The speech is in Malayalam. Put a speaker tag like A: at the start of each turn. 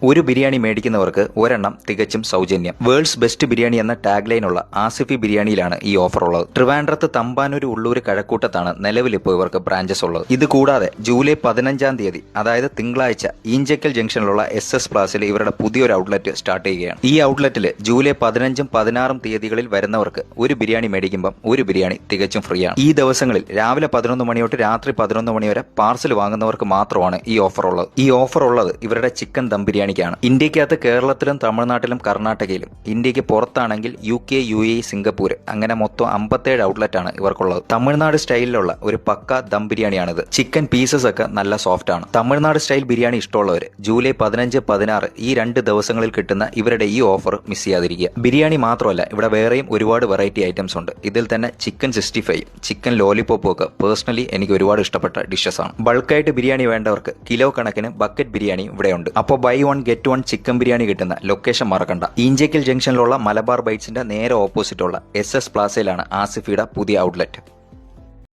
A: ഒരു ബിരിയാണി മേടിക്കുന്നവർക്ക് ഒരെണ്ണം തികച്ചും സൗജന്യം. വേൾഡ്സ് ബെസ്റ്റ് ബിരിയാണി എന്ന ടാഗ് ലൈനുള്ള ആസിഫി ബിരിയാണിയിലാണ് ഈ ഓഫർ ഉള്ളത്. ട്രിവാൻഡ്രത്ത് തമ്പാനൂർ ഉള്ളൂർ കഴക്കൂട്ടത്താണ് നിലവിലിപ്പോൾ ഇവർക്ക് ബ്രാഞ്ചസ് ഉള്ളത്. ഇത് കൂടാതെ ജൂലൈ 15-ാം തീയതി അതായത് തിങ്കളാഴ്ച ഈഞ്ചക്കൽ ജംഗ്ഷനിലുള്ള SS പ്ലാസിൽ ഇവരുടെ പുതിയൊരു ഔട്ട്ലെറ്റ് സ്റ്റാർട്ട് ചെയ്യുകയാണ്. ഈ ഔട്ട്ലെറ്റിൽ ജൂലൈ 15-ഉം 16-ഉം തീയതികളിൽ വരുന്നവർക്ക് ഒരു ബിരിയാണി മേടിക്കുമ്പോൾ ഒരു ബിരിയാണി തികച്ചും ഫ്രീ ആണ്. ഈ ദിവസങ്ങളിൽ രാവിലെ 11 മണി തൊട്ട് രാത്രി 11 മണി വരെ പാർസൽ വാങ്ങുന്നവർക്ക് മാത്രമാണ് ഈ ഓഫർ ഉള്ളത്. ഈ ഓഫർ ഉള്ളത് ഇവരുടെ ചിക്കൻ ദം ബിരിയാണി. ഇന്ത്യക്കകത്ത് കേരളത്തിലും തമിഴ്നാട്ടിലും കർണാടകയിലും, ഇന്ത്യക്ക് പുറത്താണെങ്കിൽ UK, UAE, സിംഗപ്പൂർ അങ്ങനെ മൊത്തം 57 ഔട്ട്ലെറ്റ് ആണ് ഇവർക്കുള്ളത്. തമിഴ്നാട് സ്റ്റൈലിലുള്ള ഒരു പക്ക ദം ബിരിയാണിയാണിത്. ചിക്കൻ പീസസ് ഒക്കെ നല്ല സോഫ്റ്റ് ആണ്. തമിഴ്നാട് സ്റ്റൈൽ ബിരിയാണി ഇഷ്ടമുള്ളവർ ജൂലൈ 15, 16 ഈ 2 ദിവസങ്ങളിൽ കിട്ടുന്ന ഇവരുടെ ഈ ഓഫർ മിസ് ചെയ്യാതിരിക്കുക. ബിരിയാണി മാത്രമല്ല, ഇവിടെ വേറെയും ഒരുപാട് വെറൈറ്റി ഐറ്റംസ് ഉണ്ട്. ഇതിൽ തന്നെ ചിക്കൻ 65, ചിക്കൻ ലോലിപോപ്പും ഒക്കെ പേഴ്സണലി എനിക്ക് ഒരുപാട് ഇഷ്ടപ്പെട്ട ഡിഷസ് ആണ്. ബൾക്കായിട്ട് ബിരിയാണി വേണ്ടവർക്ക് കിലോ കണക്കിന് ബക്കറ്റ് ബിരിയാണി ഇവിടെയുണ്ട്. അപ്പോൾ buy one get one chicken biryani കിട്ടുന്ന ലൊക്കേഷൻ മറക്കണ്ട. ഈഞ്ചക്കൽ ജംഗ്ഷനിലുള്ള മലബാർ ബൈറ്റ്സിന്റെ നേരെ ഓപ്പോസിറ്റുള്ള SS പ്ലാസയിലാണ് ആസിഫിയുടെ പുതിയ ഔട്ട്ലെറ്റ്.